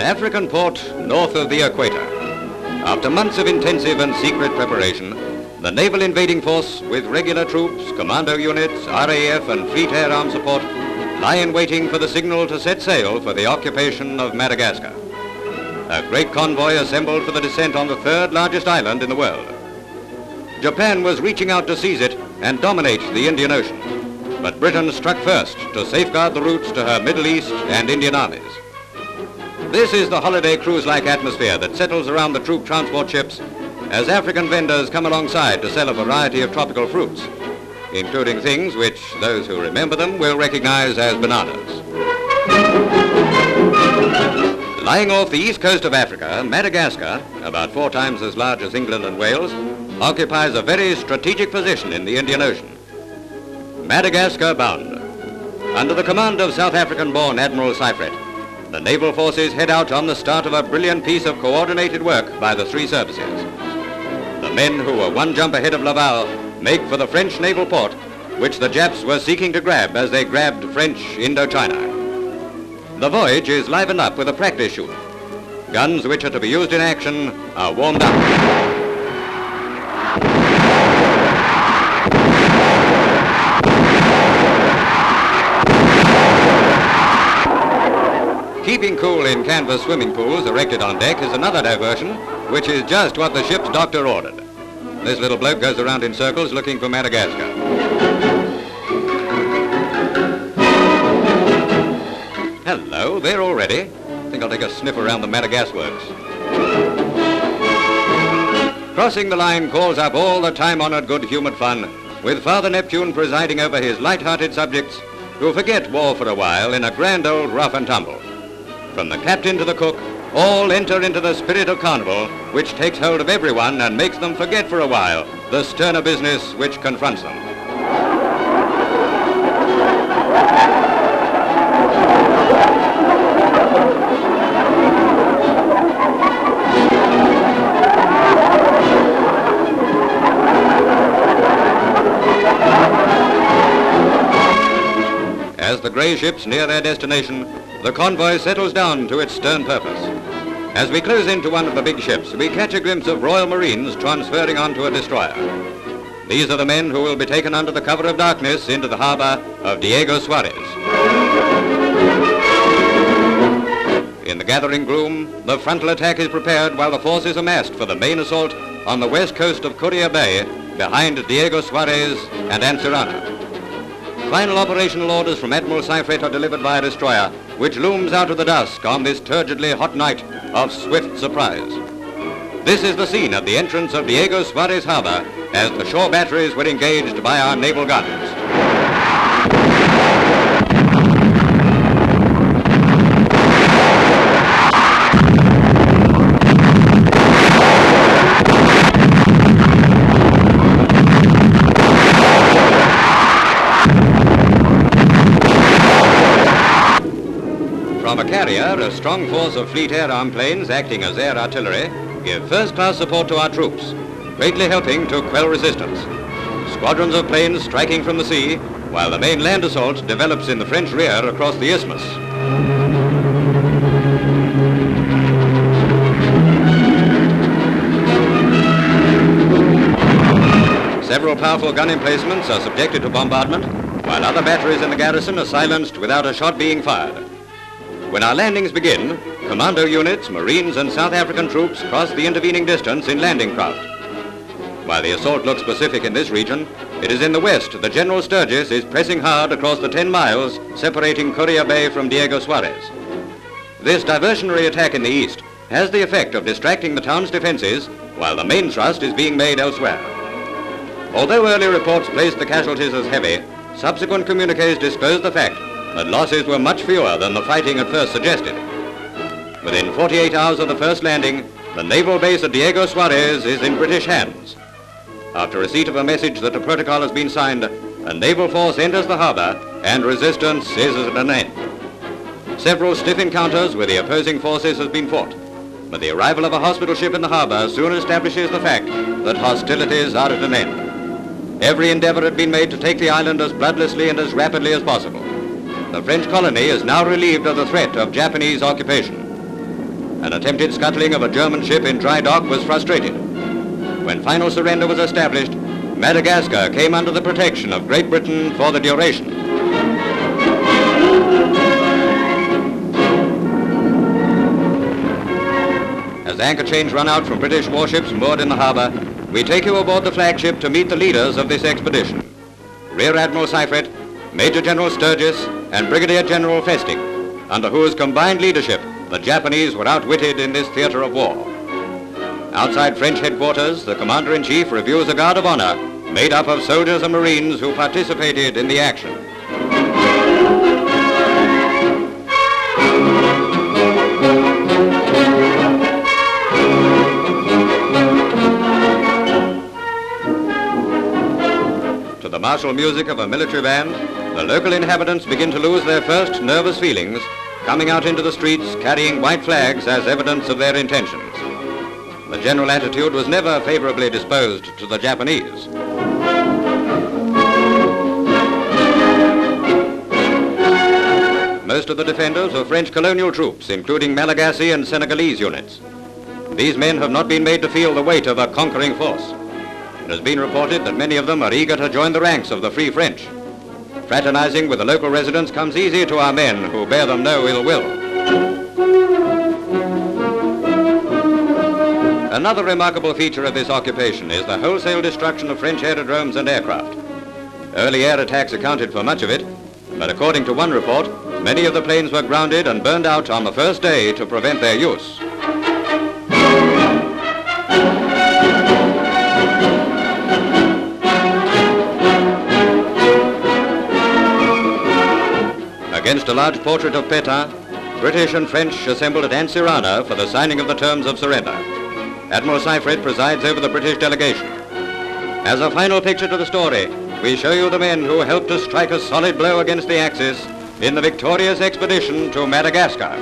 African port north of the equator. After months of intensive and secret preparation, the naval invading force with regular troops, commando units, RAF and fleet air arm support lie in waiting for the signal to set sail for the occupation of Madagascar. A great convoy assembled for the descent on the third largest island in the world. Japan was reaching out to seize it and dominate the Indian Ocean, but Britain struck first to safeguard the routes to her Middle East and Indian armies. This is the holiday cruise-like atmosphere that settles around the troop transport ships as African vendors come alongside to sell a variety of tropical fruits, including things which those who remember them will recognize as bananas. Lying off the east coast of Africa, Madagascar, about 4 times as large as England and Wales, occupies a very strategic position in the Indian Ocean. Madagascar bound. Under the command of South African-born Admiral Syfret, the naval forces head out on the start of a brilliant piece of coordinated work by the 3 services. The men who were 1 jump ahead of Naval make for the French naval port, which the Japs were seeking to grab as they grabbed French Indochina. The voyage is livened up with a practice shoot. Guns which are to be used in action are warmed up. Keeping cool in canvas swimming pools erected on deck is another diversion, which is just what the ship's doctor ordered. This little bloke goes around in circles looking for Madagascar. Hello, there already. Think I'll take a sniff around the Madagascar works. Crossing the line calls up all the time-honored good-humored fun, with Father Neptune presiding over his light-hearted subjects who forget war for a while in a grand old rough and tumble. From the captain to the cook, all enter into the spirit of carnival, which takes hold of everyone and makes them forget for a while the sterner business which confronts them. As the grey ships near their destination, the convoy settles down to its stern purpose. As we close into one of the big ships, we catch a glimpse of Royal Marines transferring onto a destroyer. These are the men who will be taken under the cover of darkness into the harbour of Diego Suarez. In the gathering gloom, the frontal attack is prepared while the forces are massed for the main assault on the west coast of Coria Bay behind Diego Suarez and Anserana. Final operational orders from Admiral Syfret are delivered by a destroyer, which looms out of the dusk on this turgidly hot night of swift surprise. This is the scene at the entrance of Diego Suarez Harbour as the shore batteries were engaged by our naval guns. From a carrier, a strong force of fleet air arm planes acting as air artillery give first-class support to our troops, greatly helping to quell resistance. Squadrons of planes striking from the sea, while the main land assault develops in the French rear across the isthmus. Several powerful gun emplacements are subjected to bombardment, while other batteries in the garrison are silenced without a shot being fired. When our landings begin, commando units, Marines and South African troops cross the intervening distance in landing craft. While the assault looks pacific in this region, it is in the west that General Sturgess is pressing hard across the 10 miles separating Coria Bay from Diego Suarez. This diversionary attack in the east has the effect of distracting the town's defenses while the main thrust is being made elsewhere. Although early reports placed the casualties as heavy, subsequent communiques disclosed the fact that losses were much fewer than the fighting at first suggested. Within 48 hours of the first landing, the naval base at Diego Suarez is in British hands. After receipt of a message that a protocol has been signed, a naval force enters the harbour and resistance is at an end. Several stiff encounters with the opposing forces has been fought, but the arrival of a hospital ship in the harbour soon establishes the fact that hostilities are at an end. Every endeavour had been made to take the island as bloodlessly and as rapidly as possible. The French colony is now relieved of the threat of Japanese occupation. an attempted scuttling of a German ship in dry dock was frustrated. When final surrender was established, Madagascar came under the protection of Great Britain for the duration. As anchor chains run out from British warships moored in the harbour, we take you aboard the flagship to meet the leaders of this expedition. Rear Admiral Syfret, Major General Sturgess, and Brigadier General Feste, under whose combined leadership the Japanese were outwitted in this theatre of war. Outside French headquarters, the Commander-in-Chief reviews a guard of honor made up of soldiers and Marines who participated in the action. To the martial music of a military band, the local inhabitants begin to lose their first nervous feelings, coming out into the streets carrying white flags as evidence of their intentions. The general attitude was never favorably disposed to the Japanese. Most of the defenders were French colonial troops, including Malagasy and Senegalese units. These men have not been made to feel the weight of a conquering force. It has been reported that many of them are eager to join the ranks of the Free French. Fraternizing with the local residents comes easy to our men who bear them no ill will. Another remarkable feature of this occupation is the wholesale destruction of French aerodromes and aircraft. Early air attacks accounted for much of it, but according to one report, many of the planes were grounded and burned out on the first day to prevent their use. Against a large portrait of Pathe, British and French assembled at Ansirana for the signing of the terms of surrender. Admiral Syfret presides over the British delegation. As a final picture to the story, we show you the men who helped to strike a solid blow against the Axis in the victorious expedition to Madagascar.